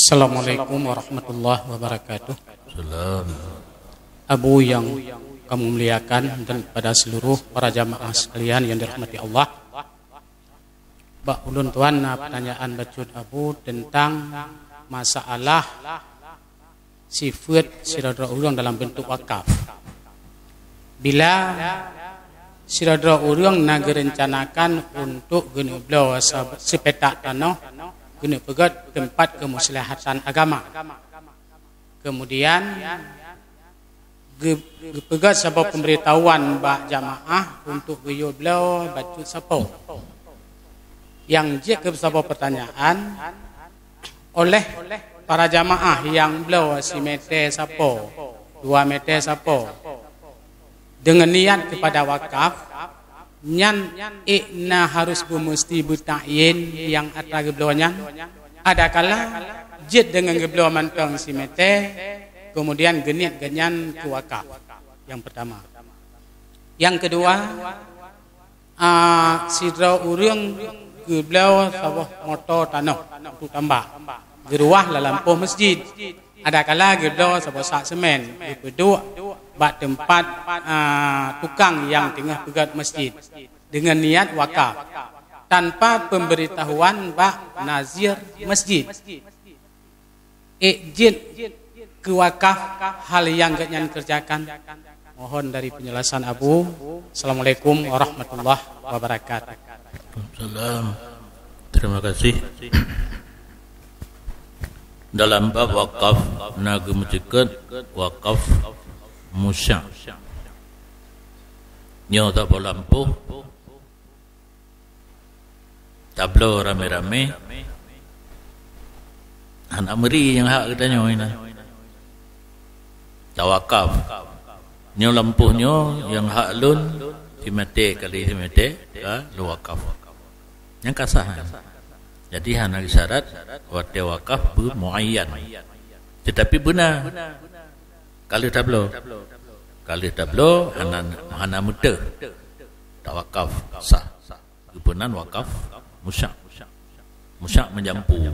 Assalamualaikum warahmatullahi wabarakatuh. Salam. Abu yang kamu muliakan dan pada seluruh para jamaah sekalian yang dirahmati Allah. Bak ulun tuan pertanyaan bacut Abu tentang masalah sifat siradra urang dalam bentuk wakaf. Bila siradra urang nak rencanakan untuk guna belau sepetak tanah guna pegat tempat kemaslahatan agama. Kemudian pegat sebuah pemberitahuan bak jamaah untuk guyur belau bacut sapo. Yang jika sebuah pertanyaan oleh para jamaah yang belau si meter sapo, 2 meter sapo dengan niat kepada wakaf nyan ikna harus mesti bertakyin yang atas gebelaunya ada kala jid dengan gebelau mantang si mete kemudian geniat genyan ke wakaf. Yang pertama. Yang kedua, sidra urang gebelau sawah motor tanah untuk tambah geruah dalam lampu masjid ada kala gebelau sawah sak semen berdua bak tempat tukang yang tengah pegat masjid dengan niat wakaf tanpa pemberitahuan bak nazir masjid. Ijin ke wakaf hal yang ganyan kerjakan. Mohon dari penjelasan Abu. Assalamualaikum warahmatullahi wabarakatuh. Salam. Terima kasih. Dalam bab wakaf naga mencegah wakaf musyak nyo tak boleh lampu tablo rame-rame anak meri yang hak katanya ini tawakaf nyo lampu nyo yang hak lun simete kali simete lu wakaf yang kasah jadi hana syarat wate wakaf bermuayyan tetapi benar kalau tablo hana muda tawakaf sah kebenan wakaf musyak menjampu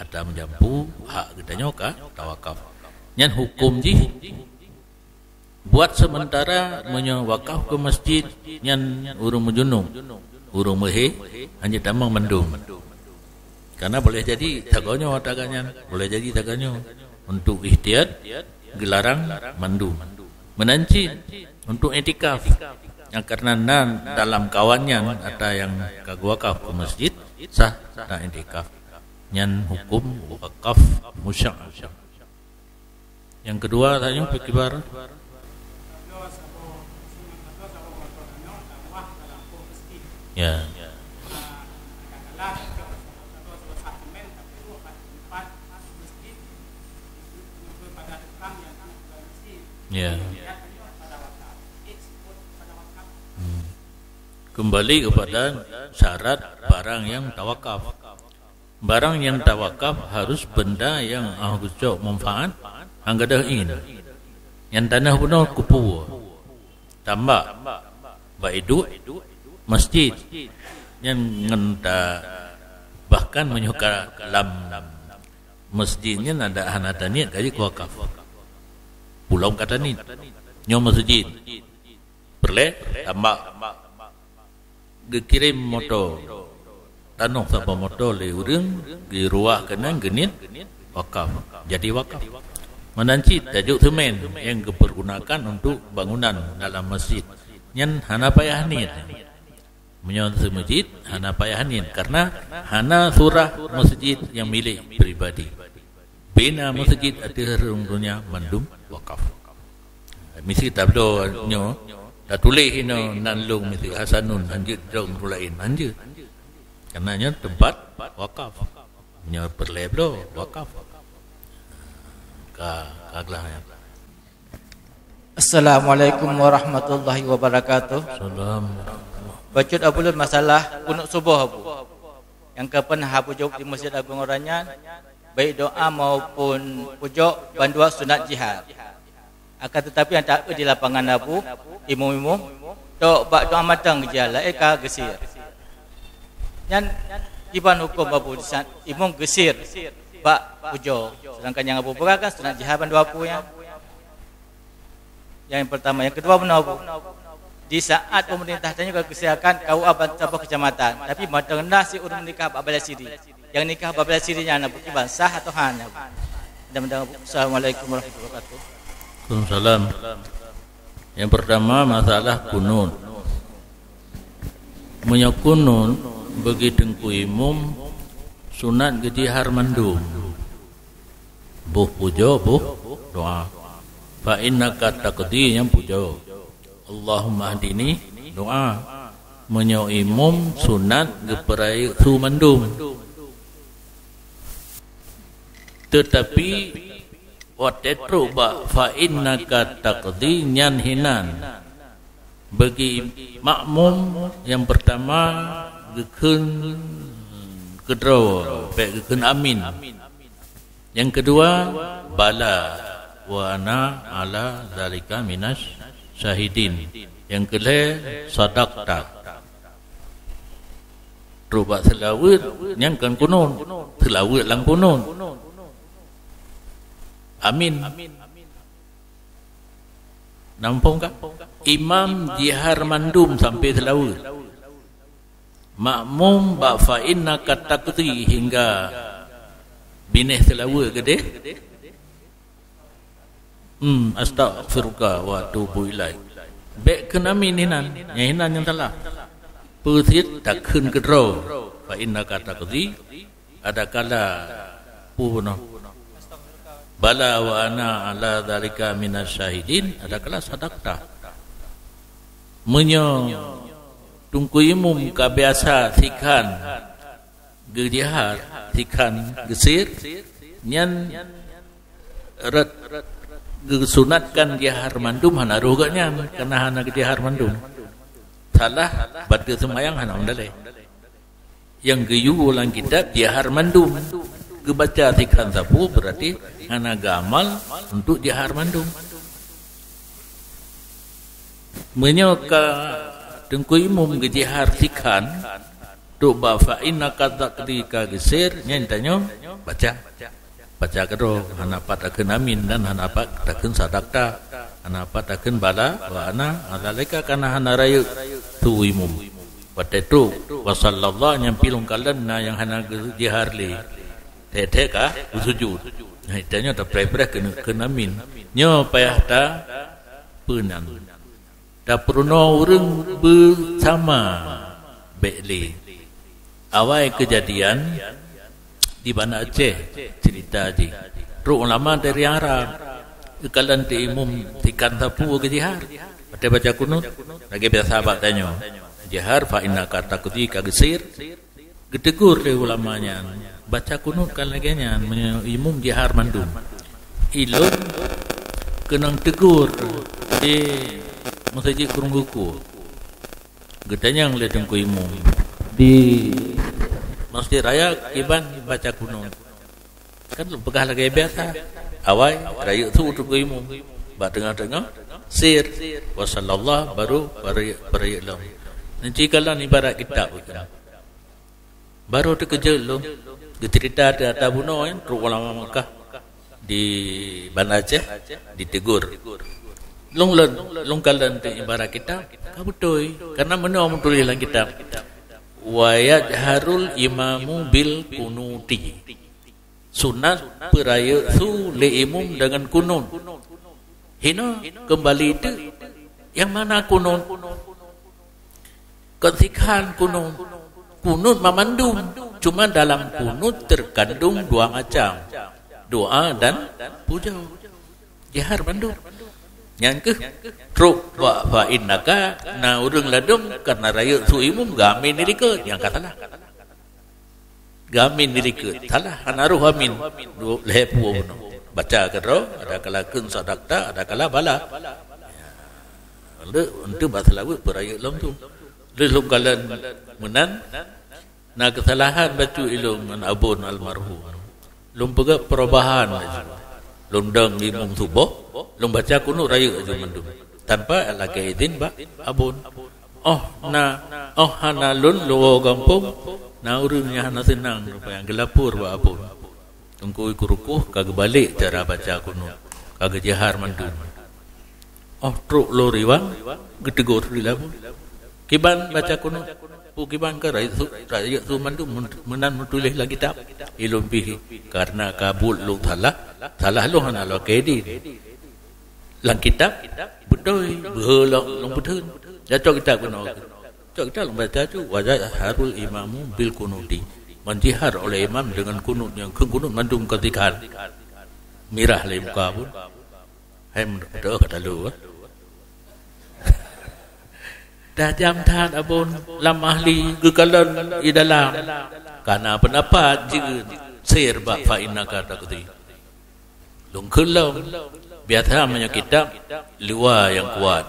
ada menjampu hak katanya ka tawakaf nyan hukum ji buat sementara wakaf ke masjid nyan urung menjunung urung mehe hanya tamang mendung karena boleh jadi taganyo wataganyan boleh jadi taganyo untuk ihtiyat gelarang mandu menanci untuk etikaf yang karena dalam kawannya ada yang kagwakaf ke masjid sah tak etikaf nyan hukum wakaf musyak. Yang kedua tanya pekibar ya ya. Kembali kepada syarat barang yang tawakaf. Barang yang tawakaf harus benda yang agak manfaat anggadain. Yang tanah puno kupu. Tambak baidu masjid yang ngenta bahkan menyuka lam masjidnya ada hanataniat gaji wakaf. Pulau kata ni nyom masjid perle tambak kirim motor tanah sampai motor le urang di ruah kena genit wakaf jadi wakaf menanci tajuk semen yang dipergunakan untuk bangunan dalam masjid nyan hana payah ni menyon masjid hana payah ni karena hana surah masjid yang milik pribadi bina masjid ada rungdunya mandum wakaf. Misi tablo nyo dah tulis ino nanlung misi hasanun anjut dong tulain anjut. Karena nya tempat wakaf. Nyo perleblo wakaf. Kaglah ya. Assalamualaikum warahmatullahi wabarakatuh. Salam. Bacut abulun masalah kunut subuh Abu. Yang kapan hapujok di Masjid Agung Orangnya baik doa maupun pujok bandua sunat jihad. Akan tetapi yang tak di lapangan Abu imum-imum tok bak doa matang gejala eka gesir. Yang iban hukum Abu imum gesir bak pujo. Sedangkan yang Abu Bakar kan sunat jihad bandu apu yang pertama. Yang kedua benar Abu. Di saat pemerintah tanya kalau kesiakan KUA Bantabah Kecamatan, tapi mata rendah si urang nikah babala siri. Yang nikah babala sirinya anak bukti sah atau hana. Assalamualaikum warahmatullahi wabarakatuh. Waalaikumsalam. Yang pertama masalah kunun. Punya kunun bagi tengku imum sunat gejihar mandum. Buh pujo, buh doa. Fa innaka taqdi yang pujo. Allahumma hadini doa. Punya imum sunat geperai su mandum. Tetapi watetru ba fa innaka taqdi nyan hinan. Bagi makmum yang pertama gekeun kedro pe gekeun amin. Yang kedua bala wa ana ala zalika minas syahidin. Yang kedua sadaqta. Ruba selawat nyan kan kunun, selawat lang kunun. Amin. Nampung kah? Imam jihar mandum sampai selawat. Makmum fa innaka taqdi hingga bineh selawat gede. Astaghfiruka wa atubu ilaik. Baik kena amin hinan, yang salah. Persit tak kun kedro. Fa innaka taqdi ada kala puno. Bala wa ana ala dzalika minasyahidin ada kala sadaqta. Menyo tungku imum kabiasa sikan gejihar sikan gesir nyan rat gesunatkan jihar mandum hana ruganya kena hana gejihar mandum salah batu semayang hana undale yang geyu ulang kitab jihar mandum gebaca sikan sapu berarti hana gamal untuk jihar mandum. Menyoka tengku imum gejihar sikan tu ba fa innaka taqdika gesir nyantanyo baca kero hana patakeun amin dan hana patakeun sadaqta hana patakeun bala wa ana alalika kana hana rayu tu imum patetu wa sallallahu nyampilung kalanna yang hana gejihar li tete ka sujud nyantanyo ta pre-pre keun amin nyo payah ta peunan. Tak perlu orang bersama Bekli. Awal kejadian di Banda Aceh cerita di. Ru ulama dari Arab kekalan ti imum tikan sapu ke jihar. Baca kunut lagi biasa sahabat tanya. Jihar fa innaka taqdi ka gesir. Getegur le ulamanya. Baca kunut kan lagi nya imum jihar mandum. Ilun kenang tegur di masjid kurung buku gedanya yang lihat imum di masjid raya kiban baca kunut kan pegah lagi biasa awal raya tu untuk imum ba tengah-tengah sir wasallallahu baru ilmu nanti kalau ibarat kitab baru terkejut lo cerita ada tabuno kan ulama Mekah di Banda Aceh ditegur long kalan te ibarat kitab kabutoi karena mana tulis dalam kitab wa yajharul imamu bil kunuti sunat peraya su li imum dengan kunun hina kembali itu yang mana kunun ketikan kunun memandum cuma dalam kunut terkandung dua macam doa dan puja jihar mandum yang ke truk wa fa innaka na urang ladung karena raya su imum gamin dirikeut yang katalah gamin dirikeut salah anaruh amin du lepu baca kero ada kala keun sadaqta ada kala bala untuk bahasa laut beraya lom tu lelum kalan menan na kesalahan baca ilmu abun almarhum lum pega perubahan lundang imum subuh lum baca kunut raya aja mandum tanpa lagi izin ba abun hana lun lo gampung na urangnya hana senang yang gelapur ba abun Tungku ikurukuh kagak balik cara baca kunut. Kagak jahar mandum. Oh truk lori wang getegur di labu. Kiban baca kunut. Kiban ke rakyat tu mandum menan menulis lagi kitab. Ilum pihi karena kabul lu salah lu hana lo kedi. Lang kitab betul berhelak long betul. Jatuh kitab kunut. Cok kita baca tu wajah harul imamu bil kunuti. Menjihar oleh imam dengan kunut yang kunut mandum ketikan mirah le muka pun hem dah kata lu dah jam tan abun lam ahli gekalan di dalam karena pendapat jika sir ba fa innaka taqdi lung kelam biasa punya kitab luar yang kuat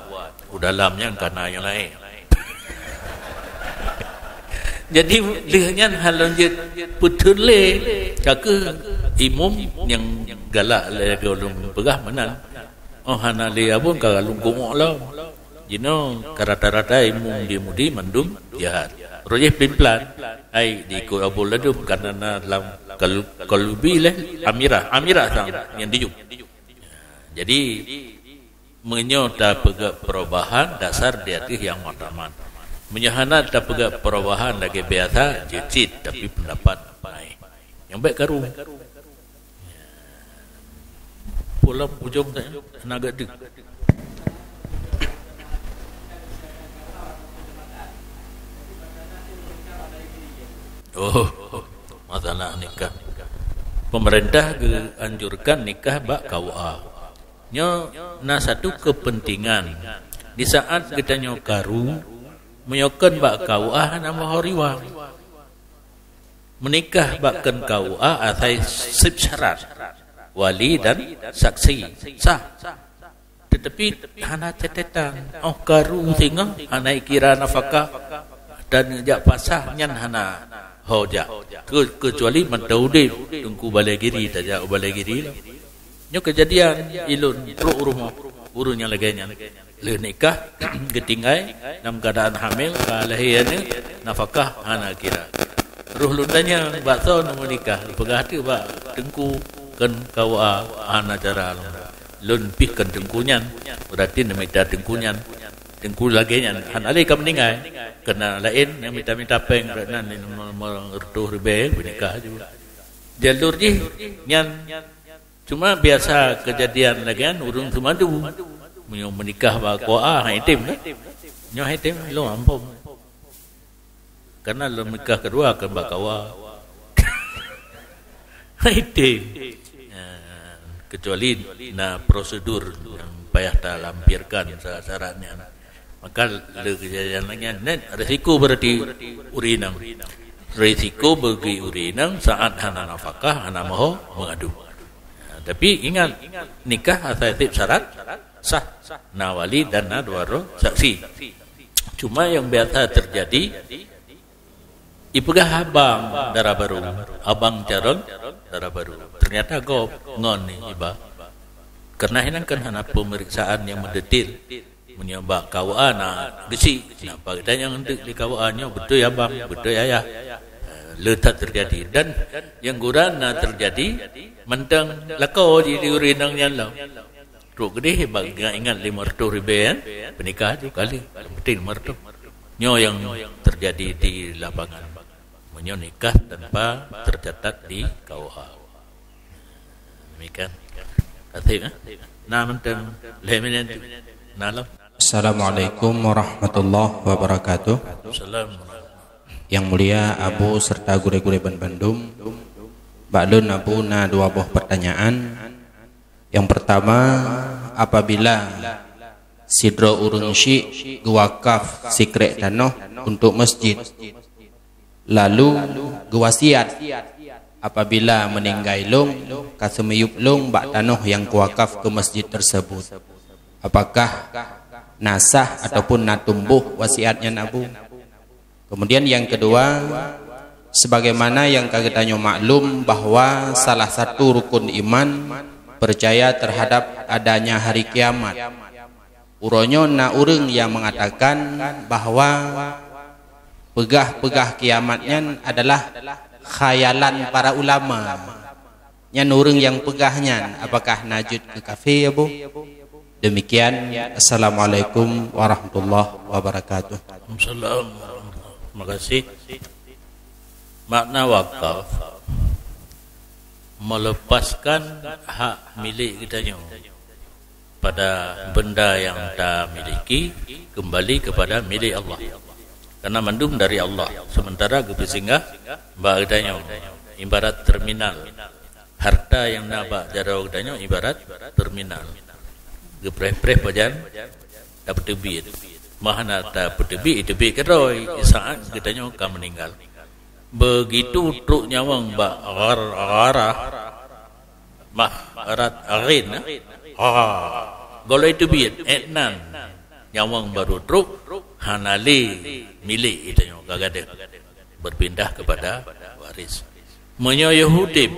dalamnya karena yang lain. Jadi dengan halon je betul le kaka imam yang galak le golong pegah menan oh hana le abun kalau gongok lah jino karata-rata imam dia mudi mandum jahat roje plan ai di ko abul ladum karena dalam kalbi le amirah sang yang dijuk. Jadi menyota pegak perubahan dasar di hati yang mataman. Menyahana tak pegak perubahan lagi biasa jecit tapi pendapat baik. Yang baik karu. Pulang ujung saya naga dik. Oh, masalah nikah. Pemerintah anjurkan nikah bak KUA. Nyo na satu kepentingan di saat kita nyokaru menyokan bak KUA nama horiwang menikah bakkan KUA atai sip syarat wali dan saksi sah tetapi hana tetetan oh karu tinggal hana kira nafkah dan jak pasah nyan hana hoja kecuali mentaudin tungku balai giri tajak balai giri nyo kejadian ilun rumah urunya laganya le nikah getinggai dalam keadaan hamil kelahirannya nafkah hana kira ruh lundanya bakso nak menikah pegah tu bak tengku kan KUA hana cara lun pih kan tengkunyan berarti namita tengkunyan tengku laginya hana le kam ningai kena lain yang minta peng kerana mertuh rebe menikah juga jalur je nyan cuma biasa kejadian lagian urung semadu menikah bak KUA haitim nyo haitim lo ampun karena lo nikah kedua akan bak KUA haitim kecuali na prosedur yang payah tak lampirkan syaratnya maka le kejadian lainnya risiko berarti urinang risiko bagi urinang saat hana nafkah hana mahu mengadu tapi ingat nikah asal syarat sah na wali dan na dua saksi. Cuma yang biasa terjadi ipegah abang darah baru, abang calon darah baru. Ternyata go ngon ni iba. Karena ini kan hanya pemeriksaan yang mendetil menyebab KUA na desi. Nampak dan yang di KUA nya betul ya bang, betul ya. Letak terjadi dan yang guran na terjadi mentang lakau di urinang yang law. Ruk gede bagi ingat 500 ribuan pernikah tu kali penting 500 nyo yang terjadi di lapangan menyo nikah tanpa tercatat di KUA demikian kasih nah mentang leminan nalam. Assalamualaikum warahmatullahi wabarakatuh. Yang mulia Abu serta gure-gure Bandung Ba'lun Abu na dua buah pertanyaan. Yang pertama, apabila sidro urun syik gewakaf sikrek tanah untuk masjid, lalu gewasiat apabila meninggal long kasemeyup long bak tanah yang kuwakaf ke masjid tersebut, apakah nasah ataupun natumbuh wasiatnya Nabu? Kemudian yang kedua, sebagaimana yang kita maklum bahwa salah satu rukun iman percaya terhadap adanya hari kiamat. Uronyo na urang yang mengatakan bahwa pegah-pegah kiamatnya adalah khayalan para ulama. Nyan urang yang pegahnya apakah najud ke kafe ya Bu? Demikian, assalamualaikum warahmatullahi wabarakatuh. Assalamualaikum. Terima kasih. Makna wakaf melepaskan hak milik kita pada benda yang tak miliki kembali kepada milik Allah. Karena mandum dari Allah. Sementara kepisinggah mbak kita ibarat terminal. Harta yang nabak jarau kita ibarat terminal. Gepreh-preh pajan dapat tebit. Mahana dapat tebit, tebit keroi saat kita akan meninggal. Begitu truk nyawang mbak arah mah arat arin goloi tebit etnan nyawang baru truk hanali milik itu kagade berpindah kepada waris. Menyo Yahudi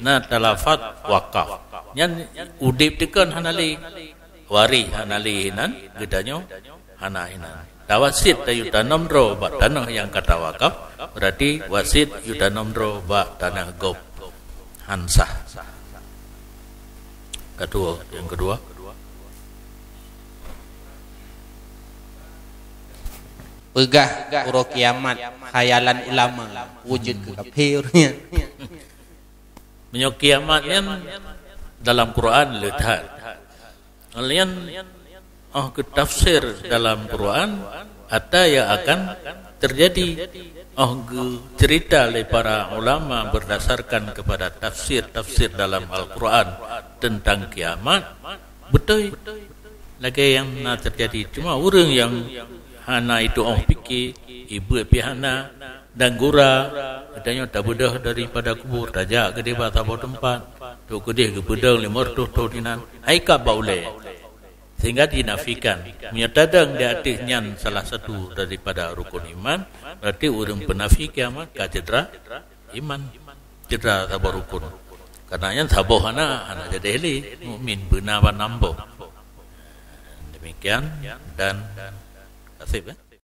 na talafat wakaf nyan udip tekan hanali wari hanali hinan gedanyo hana hinan tawasit tayu tanam ro ba tanah yang kata wakaf berarti wasit yu tanam ro ba tanah gop hansah. Yang kedua pegah uro kiamat khayalan ulama wujud ke kafirnya. Menyo kiamatnya dalam Quran lihat. Kalian ke tafsir dalam Quran ada yang akan terjadi. Cerita oleh para ulama berdasarkan kepada tafsir dalam Al-Quran tentang kiamat betul lagi yang nak terjadi. Cuma orang yang hana itu fikir ibu pihana dan gura katanya tak bedah daripada kubur tajak ke dia tak tempat tu ke dia ke bedang lemur tu dinan aika baule sehingga dinafikan menyatadang di atasnya salah satu daripada rukun iman berarti orang penafi kiamat ka cedera iman cedera sabar rukun karena saboh hana jadi heli mukmin benar nambo demikian dan kasih